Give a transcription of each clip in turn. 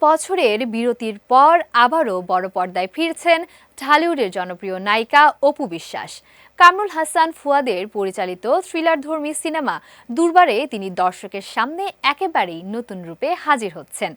বছরের বিরতির পর আবারও বড় পর্দায় ফিরছেন ঢালিউডের জনপ্রিয় নায়িকা অপু বিশ্বাস। কামরুল হাসান ফুয়াদের পরিচালিত থ্রিলারধর্মী সিনেমা দুর্বারে তিনি দর্শকের সামনে একেবারেই নতুন রূপে হাজির হচ্ছেন।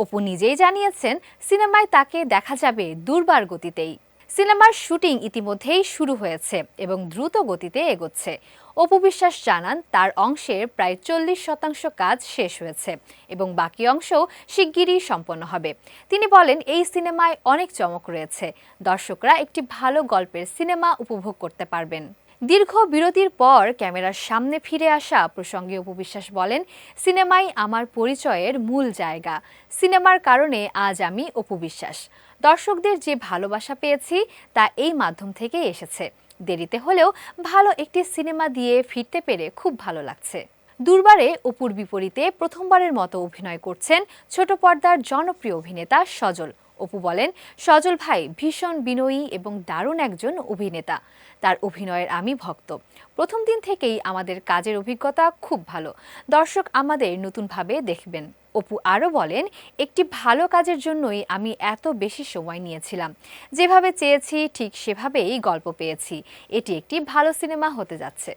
অপু নিজেই জানিয়েছেন, সিনেমায় তাকে দেখা যাবে দুর্বার গতিতেই। সিনেমার শুটিং ইতিমধ্যেই শুরু হয়েছে এবং দ্রুত গতিতে এগোচ্ছে। অপু বিশ্বাস জানান, তার অংশের প্রায় 40% কাজ শেষ হয়েছে এবং বাকি অংশও শিগগিরই সম্পন্ন হবে। তিনি বলেন, এই সিনেমায় অনেক চমক রয়েছে, দর্শকরা একটি ভালো গল্পের সিনেমা উপভোগ করতে পারবেন। দীর্ঘ বিরতির পর ক্যামেরার সামনে ফিরে আসা প্রসঙ্গে অপু বিশ্বাস বলেন, সিনেমাই আমার পরিচয়ের মূল জায়গা। সিনেমার কারণে আজ আমি অপু বিশ্বাস। দর্শকদের যে ভালোবাসা পেয়েছি তা এই মাধ্যম থেকেই এসেছে। দেরিতে হলেও ভালো একটি সিনেমা দিয়ে ফিরতে পেরে খুব ভালো লাগছে। দুর্বারে অপুর বিপরীতে প্রথমবারের মতো অভিনয় করছেন ছোট পর্দার জনপ্রিয় অভিনেতা সজল। অপু বলেন, সজল ভাই ভীষণ বিনয়ী এবং দারুণ একজন অভিনেতা। তার অভিনয়ের আমি ভক্ত। প্রথম দিন থেকেই আমাদের কাজের অভিজ্ঞতা খুব ভালো। দর্শক আমাদের নতুনভাবে দেখবেন। অপু আরও বলেন, একটি ভালো কাজের জন্যই আমি এত বেশি সময় নিয়েছিলাম। যেভাবে চেয়েছি ঠিক সেভাবেই গল্প পেয়েছি। এটি একটি ভালো সিনেমা হতে যাচ্ছে।